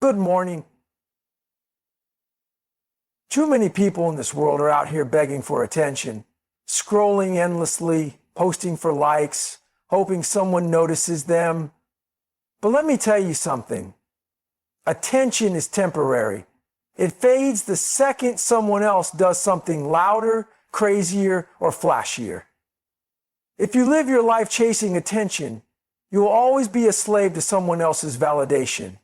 Good morning. Too many people in this world are out here begging for attention, scrolling endlessly, posting for likes, hoping someone notices them. But let me tell you something. Attention is temporary. It fades the second someone else does something louder, crazier, or flashier. If you live your life chasing attention, you will always be a slave to someone else's validation.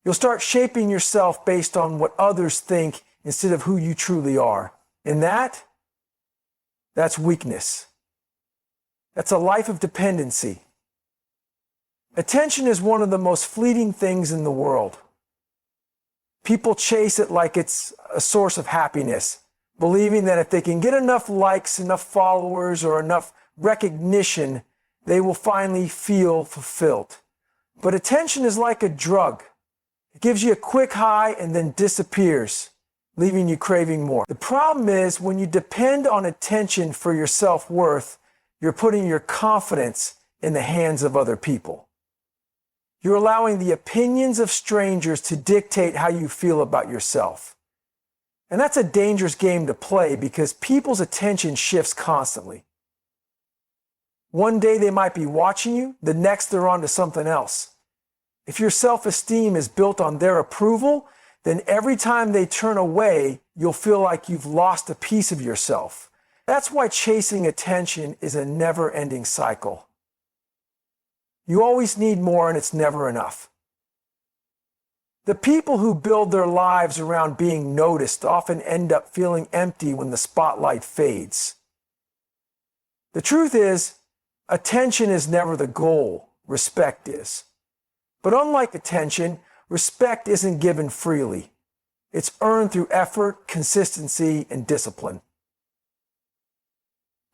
You'll start shaping yourself based on what others think instead of who you truly are. And that's weakness. That's a life of dependency. Attention is one of the most fleeting things in the world. People chase it like it's a source of happiness, believing that if they can get enough likes, enough followers, or enough recognition, they will finally feel fulfilled. But attention is like a drug. It gives you a quick high and then disappears, leaving you craving more. The problem is when you depend on attention for your self-worth, you're putting your confidence in the hands of other people. You're allowing the opinions of strangers to dictate how you feel about yourself. And that's a dangerous game to play because people's attention shifts constantly. One day they might be watching you, the next they're on to something else. If your self-esteem is built on their approval, then every time they turn away, you'll feel like you've lost a piece of yourself. That's why chasing attention is a never-ending cycle. You always need more and it's never enough. The people who build their lives around being noticed often end up feeling empty when the spotlight fades. The truth is, attention is never the goal, respect is. But unlike attention, respect isn't given freely. It's earned through effort, consistency, and discipline.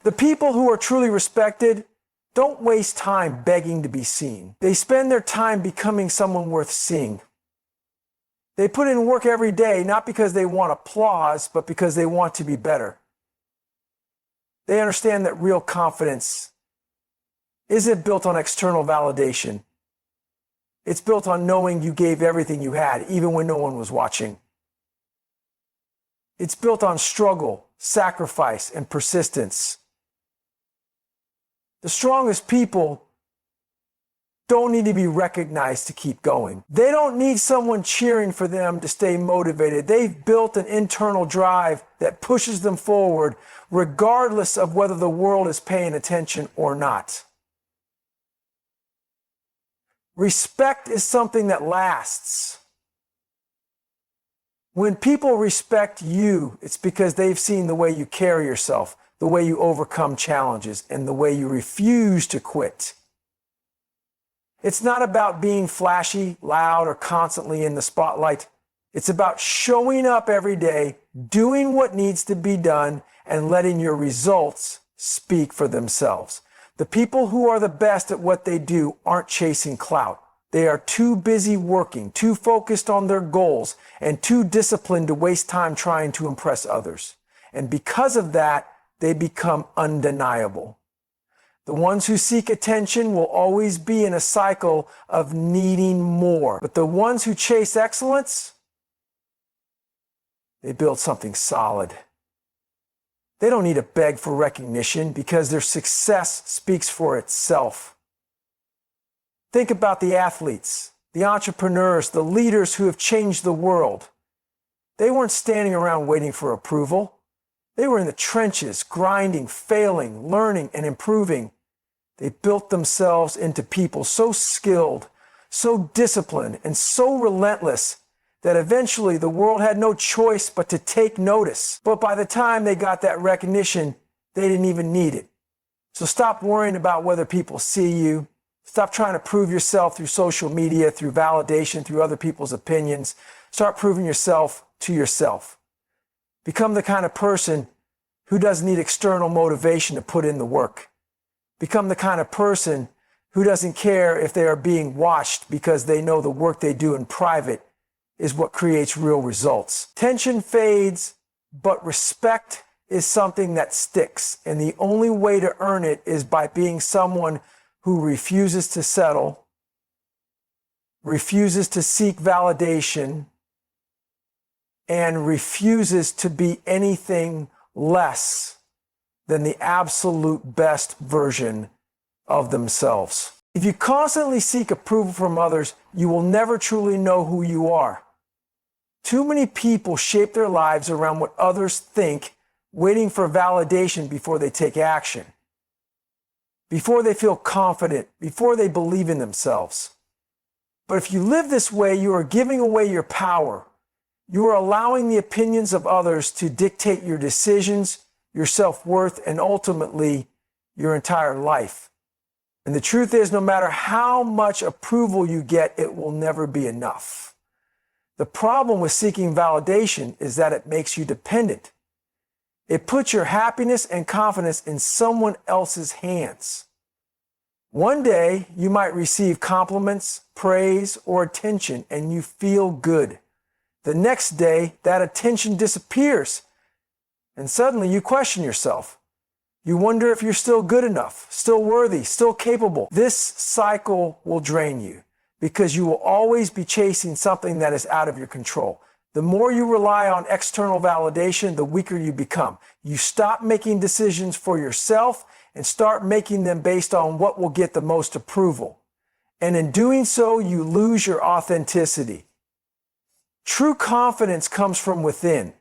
The people who are truly respected don't waste time begging to be seen. They spend their time becoming someone worth seeing. They put in work every day, not because they want applause, but because they want to be better. They understand that real confidence isn't built on external validation. It's built on knowing you gave everything you had, even when no one was watching. It's built on struggle, sacrifice, and persistence. The strongest people don't need to be recognized to keep going. They don't need someone cheering for them to stay motivated. They've built an internal drive that pushes them forward, regardless of whether the world is paying attention or not. Respect is something that lasts. When people respect you, it's because they've seen the way you carry yourself, the way you overcome challenges, and the way you refuse to quit. It's not about being flashy, loud, or constantly in the spotlight. It's about showing up every day, doing what needs to be done, and letting your results speak for themselves. The people who are the best at what they do aren't chasing clout. They are too busy working, too focused on their goals, and too disciplined to waste time trying to impress others. And because of that, they become undeniable. The ones who seek attention will always be in a cycle of needing more. But the ones who chase excellence, they build something solid. They don't need to beg for recognition because their success speaks for itself. Think about the athletes, the entrepreneurs, the leaders who have changed the world. They weren't standing around waiting for approval. They were in the trenches, grinding, failing, learning, and improving. They built themselves into people so skilled, so disciplined, and so relentless that eventually the world had no choice but to take notice. But by the time they got that recognition, they didn't even need it. So stop worrying about whether people see you. Stop trying to prove yourself through social media, through validation, through other people's opinions. Start proving yourself to yourself. Become the kind of person who doesn't need external motivation to put in the work. Become the kind of person who doesn't care if they are being watched because they know the work they do in private is what creates real results. Tension fades, but respect is something that sticks. And the only way to earn it is by being someone who refuses to settle, refuses to seek validation, and refuses to be anything less than the absolute best version of themselves. If you constantly seek approval from others, you will never truly know who you are. Too many people shape their lives around what others think, waiting for validation before they take action, before they feel confident, before they believe in themselves. But if you live this way, you are giving away your power. You are allowing the opinions of others to dictate your decisions, your self-worth, and ultimately your entire life. And the truth is, no matter how much approval you get, it will never be enough. The problem with seeking validation is that it makes you dependent. It puts your happiness and confidence in someone else's hands. One day, you might receive compliments, praise, or attention, and you feel good. The next day, that attention disappears, and suddenly you question yourself. You wonder if you're still good enough, still worthy, still capable. This cycle will drain you because you will always be chasing something that is out of your control. The more you rely on external validation, the weaker you become. You stop making decisions for yourself and start making them based on what will get the most approval. And in doing so, you lose your authenticity. True confidence comes from within.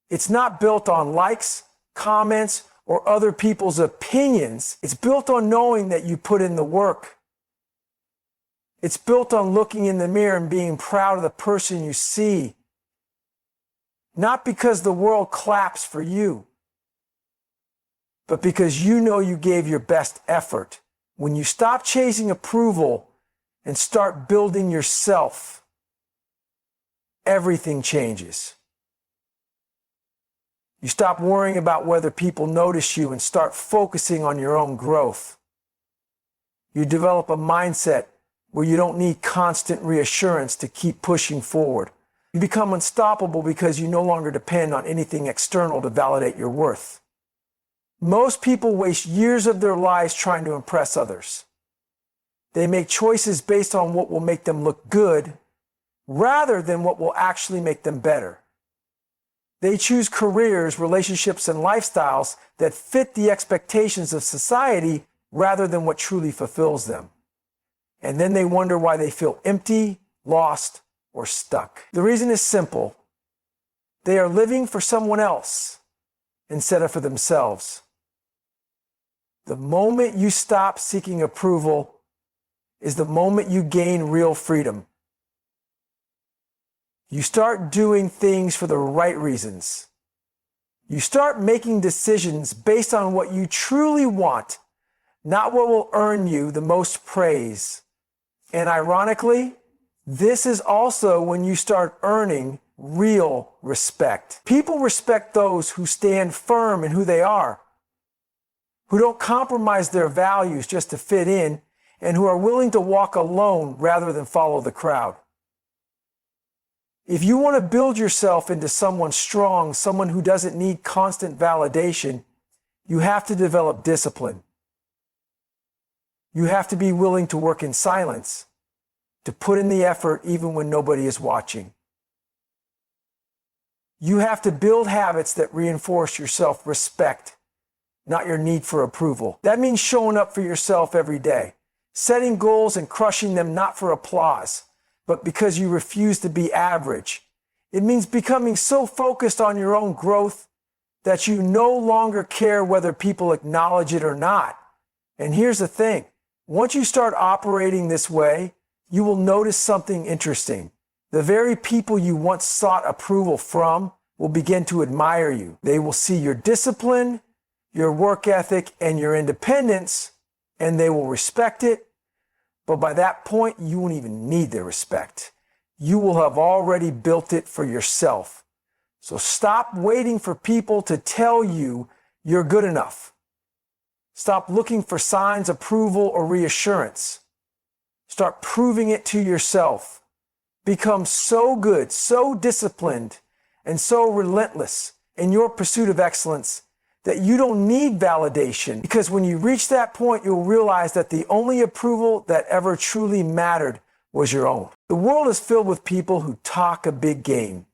It's not built on likes, comments, or other people's opinions. It's built on knowing that you put in the work. It's built on looking in the mirror and being proud of the person you see. Not because the world claps for you, but because you know you gave your best effort. When you stop chasing approval and start building yourself, everything changes. You stop worrying about whether people notice you and start focusing on your own growth. You develop a mindset where you don't need constant reassurance to keep pushing forward. You become unstoppable because you no longer depend on anything external to validate your worth. Most people waste years of their lives trying to impress others. They make choices based on what will make them look good rather than what will actually make them better. They choose careers, relationships, and lifestyles that fit the expectations of society rather than what truly fulfills them. And then they wonder why they feel empty, lost, or stuck. The reason is simple. They are living for someone else instead of for themselves. The moment you stop seeking approval is the moment you gain real freedom. You start doing things for the right reasons. You start making decisions based on what you truly want, not what will earn you the most praise. And ironically, this is also when you start earning real respect. People respect those who stand firm in who they are, who don't compromise their values just to fit in, and who are willing to walk alone rather than follow the crowd. If you want to build yourself into someone strong, someone who doesn't need constant validation, you have to develop discipline. You have to be willing to work in silence, to put in the effort even when nobody is watching. You have to build habits that reinforce your self-respect, not your need for approval. That means showing up for yourself every day, setting goals and crushing them not for applause, but because you refuse to be average. It means becoming so focused on your own growth that you no longer care whether people acknowledge it or not. And here's the thing. Once you start operating this way, you will notice something interesting. The very people you once sought approval from will begin to admire you. They will see your discipline, your work ethic, and your independence, and they will respect it. But by that point, you won't even need their respect. You will have already built it for yourself. So stop waiting for people to tell you you're good enough. Stop looking for signs, approval, or reassurance. Start proving it to yourself. Become so good, so disciplined, and so relentless in your pursuit of excellence that you don't need validation. Because when you reach that point, you'll realize that the only approval that ever truly mattered was your own. The world is filled with people who talk a big game.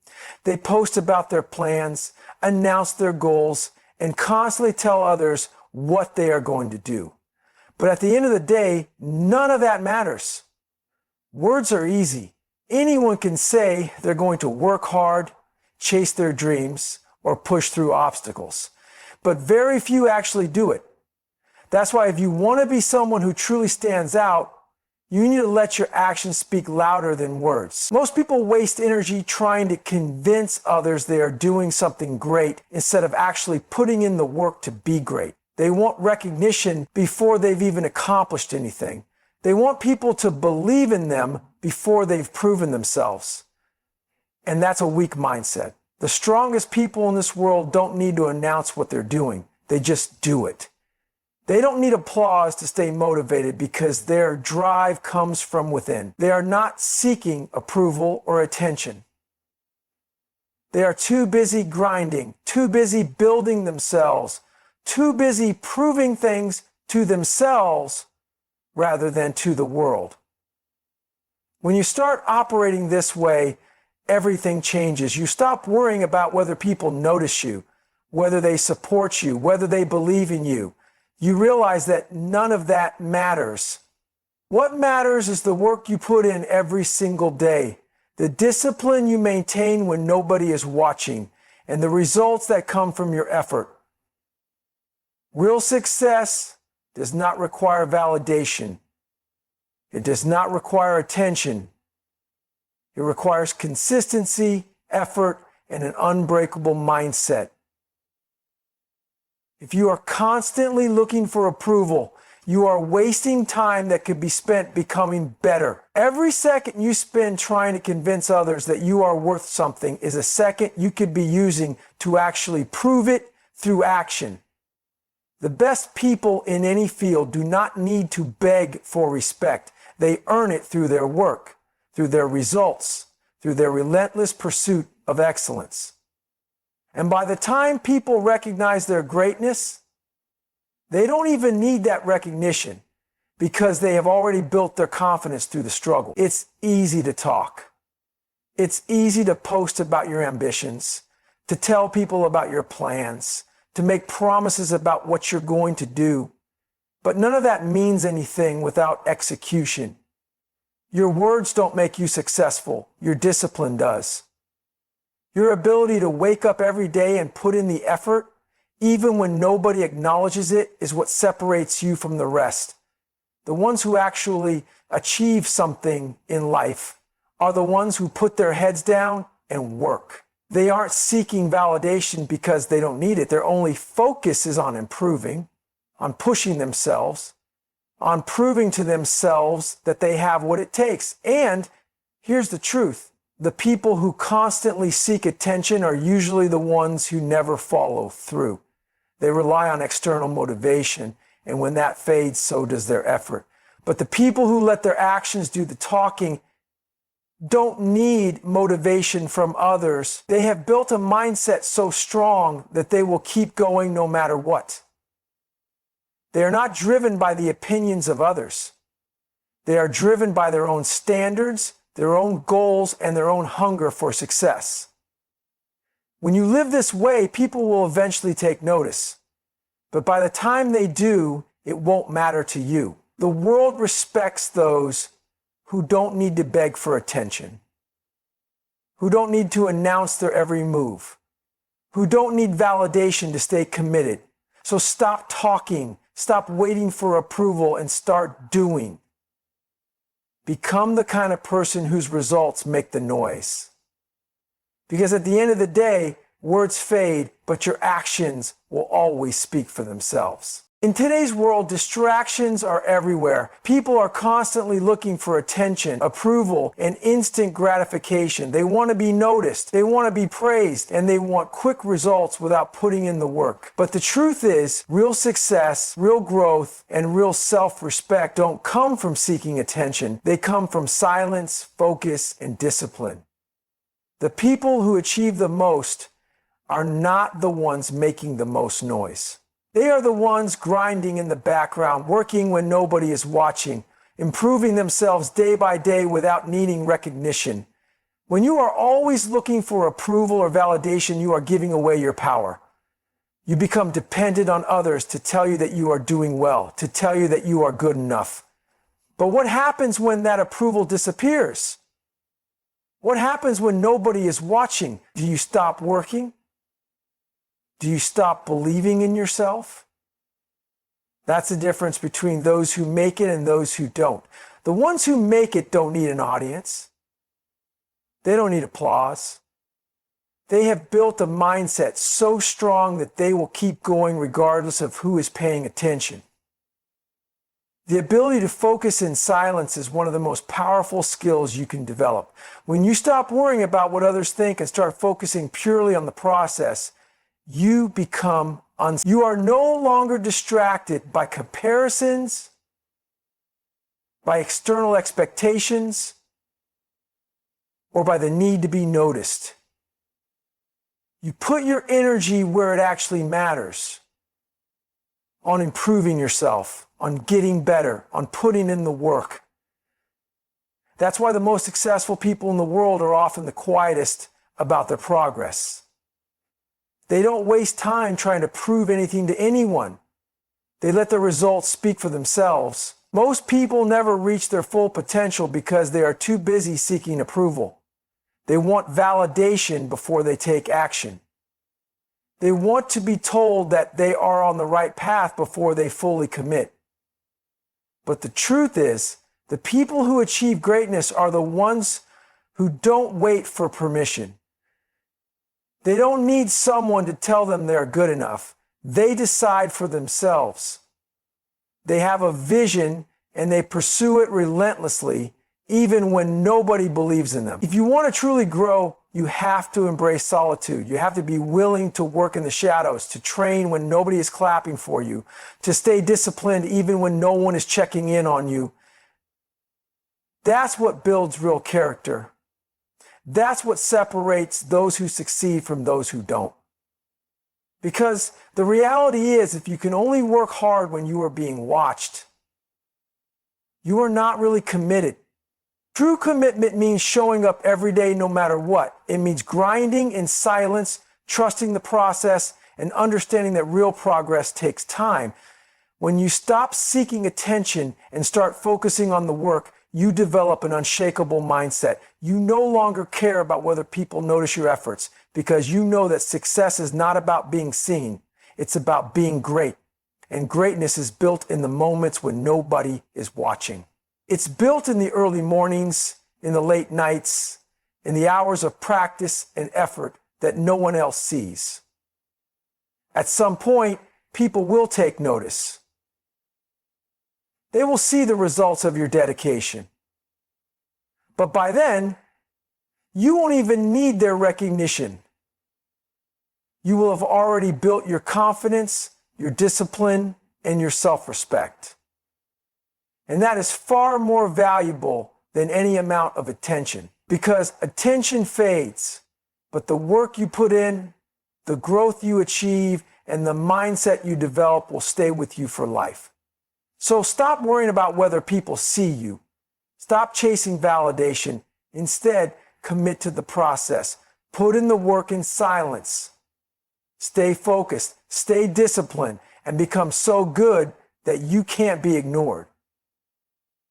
They post about their plans, announce their goals, and constantly tell others what they are going to do. But at the end of the day, none of that matters. Words are easy. Anyone can say they're going to work hard, chase their dreams, or push through obstacles. But very few actually do it. That's why if you want to be someone who truly stands out, you need to let your actions speak louder than words. Most people waste energy trying to convince others they are doing something great instead of actually putting in the work to be great. They want recognition before they've even accomplished anything. They want people to believe in them before they've proven themselves. And that's a weak mindset. The strongest people in this world don't need to announce what they're doing. They just do it. They don't need applause to stay motivated because their drive comes from within. They are not seeking approval or attention. They are too busy grinding, too busy building themselves, too busy proving things to themselves rather than to the world. When you start operating this way, everything changes. You stop worrying about whether people notice you, whether they support you, whether they believe in you. You realize that none of that matters. What matters is the work you put in every single day, the discipline you maintain when nobody is watching, and the results that come from your effort. Real success does not require validation. It does not require attention. It requires consistency, effort, and an unbreakable mindset. If you are constantly looking for approval, you are wasting time that could be spent becoming better. Every second you spend trying to convince others that you are worth something is a second you could be using to actually prove it through action. The best people in any field do not need to beg for respect. They earn it through their work, through their results, through their relentless pursuit of excellence. And by the time people recognize their greatness, they don't even need that recognition because they have already built their confidence through the struggle. It's easy to talk. It's easy to post about your ambitions, to tell people about your plans, to make promises about what you're going to do. But none of that means anything without execution. Your words don't make you successful. Your discipline does. Your ability to wake up every day and put in the effort, even when nobody acknowledges it, is what separates you from the rest. The ones who actually achieve something in life are the ones who put their heads down and work. They aren't seeking validation because they don't need it. Their only focus is on improving, on pushing themselves, on proving to themselves that they have what it takes. And here's the truth. The people who constantly seek attention are usually the ones who never follow through. They rely on external motivation, and when that fades, so does their effort. But the people who let their actions do the talking don't need motivation from others. They have built a mindset so strong that they will keep going no matter what. They are not driven by the opinions of others. They are driven by their own standards, their own goals, and their own hunger for success. When you live this way, people will eventually take notice. But by the time they do, it won't matter to you. The world respects those who don't need to beg for attention, who don't need to announce their every move, who don't need validation to stay committed. So stop talking, stop waiting for approval, and start doing. Become the kind of person whose results make the noise. Because at the end of the day, words fade, but your actions will always speak for themselves. In today's world, distractions are everywhere. People are constantly looking for attention, approval, and instant gratification. They want to be noticed, they want to be praised, and they want quick results without putting in the work. But the truth is, real success, real growth, and real self-respect don't come from seeking attention. They come from silence, focus, and discipline. The people who achieve the most are not the ones making the most noise. They are the ones grinding in the background, working when nobody is watching, improving themselves day by day without needing recognition. When you are always looking for approval or validation, you are giving away your power. You become dependent on others to tell you that you are doing well, to tell you that you are good enough. But what happens when that approval disappears? What happens when nobody is watching? Do you stop working? Do you stop believing in yourself? That's the difference between those who make it and those who don't. The ones who make it don't need an audience. They don't need applause. They have built a mindset so strong that they will keep going regardless of who is paying attention. The ability to focus in silence is one of the most powerful skills you can develop. When you stop worrying about what others think and start focusing purely on the process, you become you are no longer distracted by comparisons, by external expectations, or by the need to be noticed. You put your energy where it actually matters, on improving yourself, on getting better, on putting in the work. That's why the most successful people in the world are often the quietest about their progress. They don't waste time trying to prove anything to anyone. They let the results speak for themselves. Most people never reach their full potential because they are too busy seeking approval. They want validation before they take action. They want to be told that they are on the right path before they fully commit. But the truth is, the people who achieve greatness are the ones who don't wait for permission. They don't need someone to tell them they're good enough. They decide for themselves. They have a vision and they pursue it relentlessly, even when nobody believes in them. If you want to truly grow, you have to embrace solitude. You have to be willing to work in the shadows, to train when nobody is clapping for you, to stay disciplined even when no one is checking in on you. That's what builds real character. That's what separates those who succeed from those who don't. Because the reality is, if you can only work hard when you are being watched, you are not really committed. True commitment means showing up every day no matter what. It means grinding in silence, trusting the process, and understanding that real progress takes time. When you stop seeking attention and start focusing on the work, you develop an unshakable mindset. You no longer care about whether people notice your efforts because you know that success is not about being seen. It's about being great. And greatness is built in the moments when nobody is watching. It's built in the early mornings, in the late nights, in the hours of practice and effort that no one else sees. At some point, people will take notice. They will see the results of your dedication. But by then, you won't even need their recognition. You will have already built your confidence, your discipline, and your self-respect. And that is far more valuable than any amount of attention, because attention fades, but the work you put in, the growth you achieve, and the mindset you develop will stay with you for life. So stop worrying about whether people see you. Stop chasing validation. Instead, commit to the process. Put in the work in silence. Stay focused, stay disciplined, and become so good that you can't be ignored.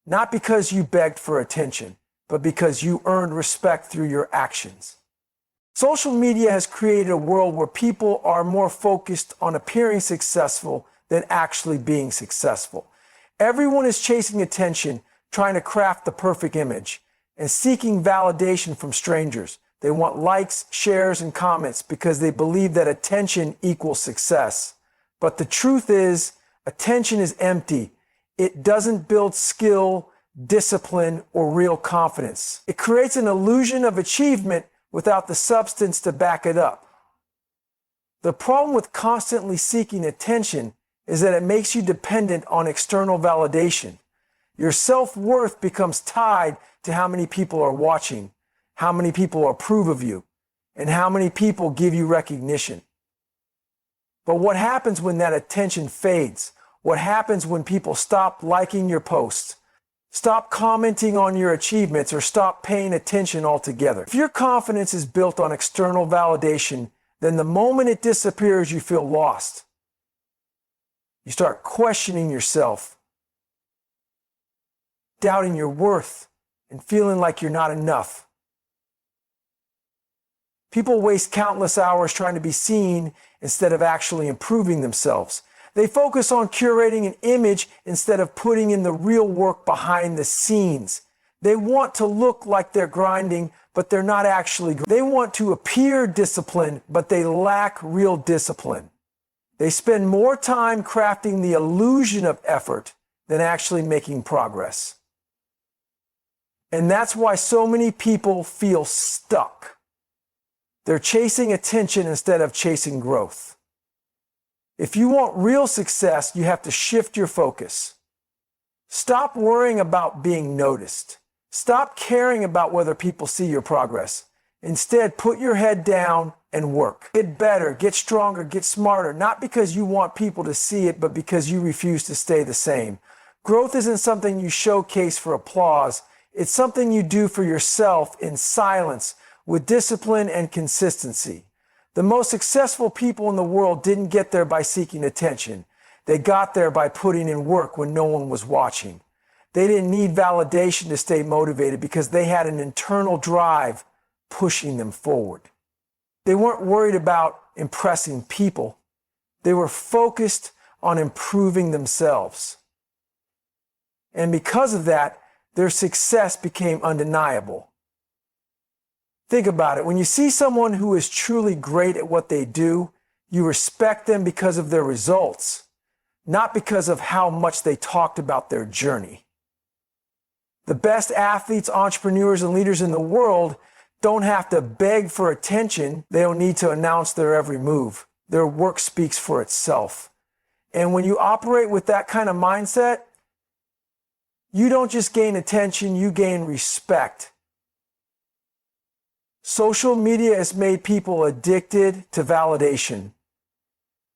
Not because you begged for attention, but because you earned respect through your actions. Social media has created a world where people are more focused on appearing successful than actually being successful. Everyone is chasing attention, trying to craft the perfect image, and seeking validation from strangers. They want likes, shares, and comments because they believe that attention equals success. But the truth is, attention is empty. It doesn't build skill, discipline, or real confidence. It creates an illusion of achievement without the substance to back it up. The problem with constantly seeking attention is that it makes you dependent on external validation. Your self-worth becomes tied to how many people are watching, how many people approve of you, and how many people give you recognition. But what happens when that attention fades? What happens when people stop liking your posts, Stop commenting on your achievements or stop paying attention altogether. If your confidence is built on external validation, then the moment it disappears, you feel lost. You start questioning yourself, doubting your worth, and feeling like you're not enough. People waste countless hours trying to be seen instead of actually improving themselves. They focus on curating an image instead of putting in the real work behind the scenes. They want to look like they're grinding, but they're not actually. They want to appear disciplined, but they lack real discipline. They spend more time crafting the illusion of effort than actually making progress. And that's why so many people feel stuck. They're chasing attention instead of chasing growth. If you want real success, you have to shift your focus. Stop worrying about being noticed. Stop caring about whether people see your progress. Instead, put your head down and work. Get better, get stronger, get smarter, not because you want people to see it, but because you refuse to stay the same. Growth isn't something you showcase for applause. It's something you do for yourself in silence, with discipline and consistency. The most successful people in the world didn't get there by seeking attention. They got there by putting in work when no one was watching. They didn't need validation to stay motivated because they had an internal drive pushing them forward. They weren't worried about impressing people. They were focused on improving themselves. And because of that, their success became undeniable. Think about it. When you see someone who is truly great at what they do, you respect them because of their results, not because of how much they talked about their journey. The best athletes, entrepreneurs, and leaders in the world don't have to beg for attention. They don't need to announce their every move. Their work speaks for itself. And when you operate with that kind of mindset, you don't just gain attention, you gain respect. Social media has made people addicted to validation.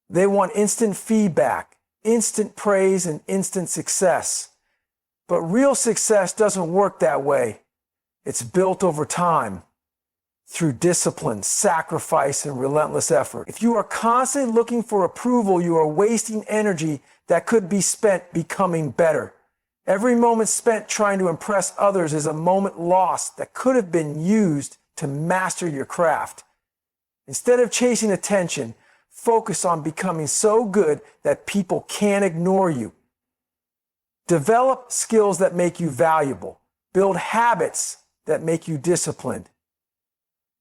They want instant feedback, instant praise, and instant success. But real success doesn't work that way. It's built over time, through discipline, sacrifice, and relentless effort. If you are constantly looking for approval, you are wasting energy that could be spent becoming better. Every moment spent trying to impress others is a moment lost that could have been used to master your craft. Instead of chasing attention, focus on becoming so good that people can't ignore you. Develop skills that make you valuable. Build habits that make you disciplined.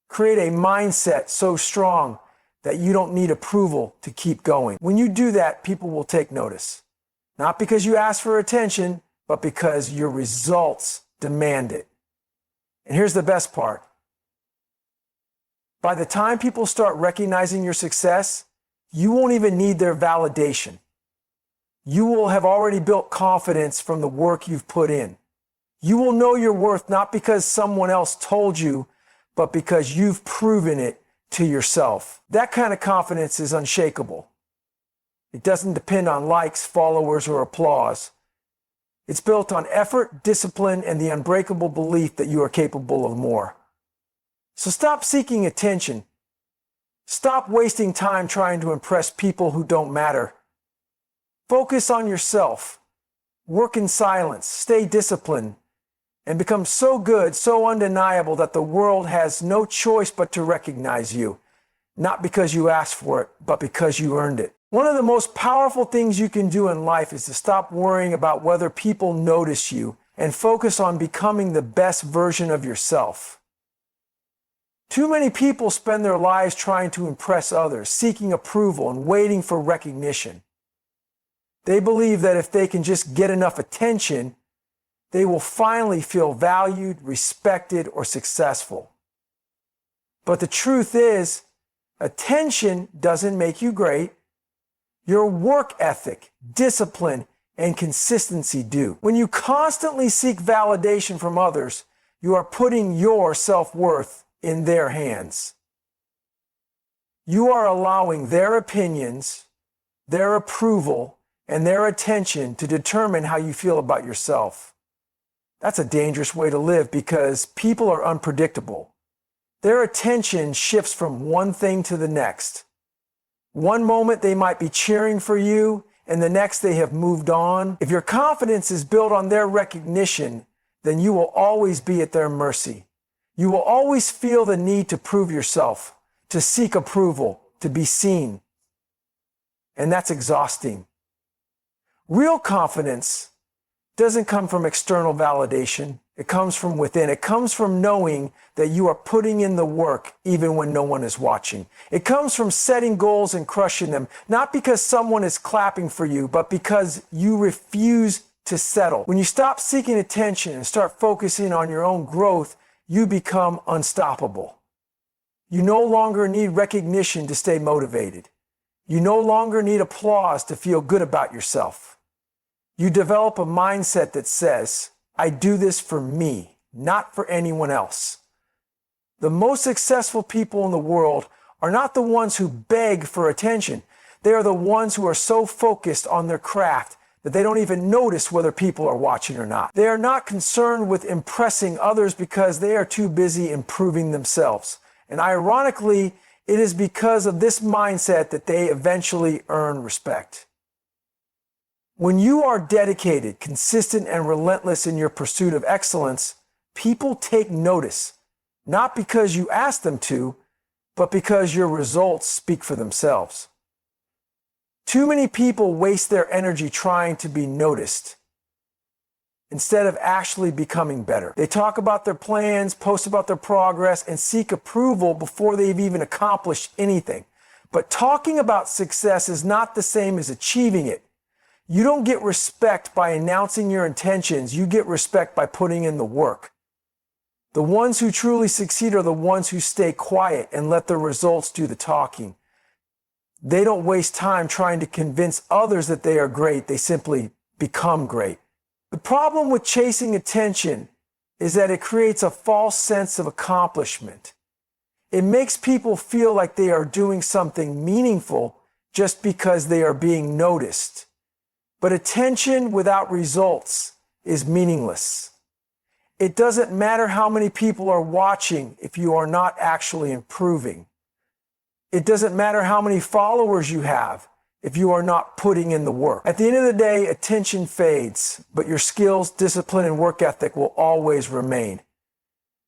Create a mindset so strong that you don't need approval to keep going. When you do that, people will take notice. Not because you ask for attention, but because your results demand it. And here's the best part. By the time people start recognizing your success, you won't even need their validation. You will have already built confidence from the work you've put in. You will know your worth not because someone else told you, but because you've proven it to yourself. That kind of confidence is unshakable. It doesn't depend on likes, followers, or applause. It's built on effort, discipline, and the unbreakable belief that you are capable of more. So stop seeking attention. Stop wasting time trying to impress people who don't matter. Focus on yourself. Work in silence. Stay disciplined. And become so good, so undeniable that the world has no choice but to recognize you. Not because you asked for it, but because you earned it. One of the most powerful things you can do in life is to stop worrying about whether people notice you and focus on becoming the best version of yourself. Too many people spend their lives trying to impress others, seeking approval and waiting for recognition. They believe that if they can just get enough attention, they will finally feel valued, respected, or successful. But the truth is, attention doesn't make you great. Your work ethic, discipline, and consistency do. When you constantly seek validation from others, you are putting your self-worth in their hands. You are allowing their opinions, their approval, and their attention to determine how you feel about yourself. That's a dangerous way to live because people are unpredictable. Their attention shifts from one thing to the next. One moment they might be cheering for you, and the next they have moved on. If your confidence is built on their recognition, then you will always be at their mercy. You will always feel the need to prove yourself, to seek approval, to be seen. And that's exhausting. Real confidence doesn't come from external validation. It comes from within. It comes from knowing that you are putting in the work even when no one is watching. It comes from setting goals and crushing them, not because someone is clapping for you, but because you refuse to settle. When you stop seeking attention and start focusing on your own growth, you become unstoppable. You no longer need recognition to stay motivated. You no longer need applause to feel good about yourself. You develop a mindset that says, I do this for me, not for anyone else. The most successful people in the world are not the ones who beg for attention. They are the ones who are so focused on their craft that they don't even notice whether people are watching or not. They are not concerned with impressing others because they are too busy improving themselves. And ironically, it is because of this mindset that they eventually earn respect. When you are dedicated, consistent, and relentless in your pursuit of excellence, people take notice, not because you ask them to, but because your results speak for themselves. Too many people waste their energy trying to be noticed instead of actually becoming better. They talk about their plans, post about their progress, and seek approval before they've even accomplished anything. But talking about success is not the same as achieving it. You don't get respect by announcing your intentions. You get respect by putting in the work. The ones who truly succeed are the ones who stay quiet and let the results do the talking. They don't waste time trying to convince others that they are great. They simply become great. The problem with chasing attention is that it creates a false sense of accomplishment. It makes people feel like they are doing something meaningful just because they are being noticed. But attention without results is meaningless. It doesn't matter how many people are watching if you are not actually improving. It doesn't matter how many followers you have if you are not putting in the work. At the end of the day, attention fades, but your skills, discipline, and work ethic will always remain.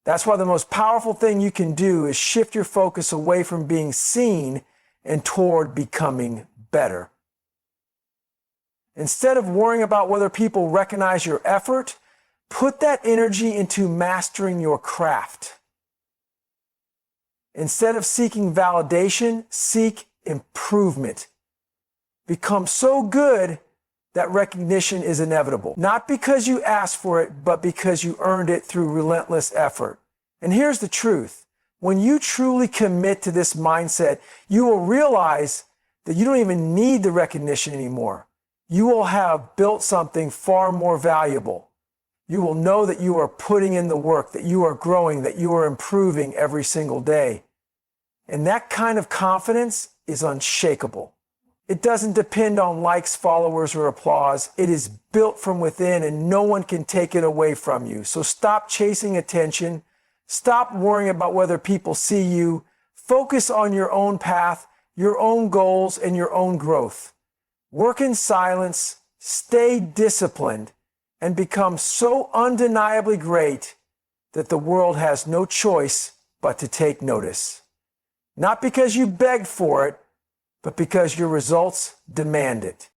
That's why the most powerful thing you can do is shift your focus away from being seen and toward becoming better. Instead of worrying about whether people recognize your effort, put that energy into mastering your craft. Instead of seeking validation, seek improvement. Become so good that recognition is inevitable. Not because you asked for it, but because you earned it through relentless effort. And here's the truth. When you truly commit to this mindset, you will realize that you don't even need the recognition anymore. You will have built something far more valuable. You will know that you are putting in the work, that you are growing, that you are improving every single day. And that kind of confidence is unshakable. It doesn't depend on likes, followers, or applause. It is built from within and no one can take it away from you. So stop chasing attention. Stop worrying about whether people see you. Focus on your own path, your own goals, and your own growth. Work in silence, stay disciplined, and become so undeniably great that the world has no choice but to take notice. Not because you begged for it, but because your results demand it.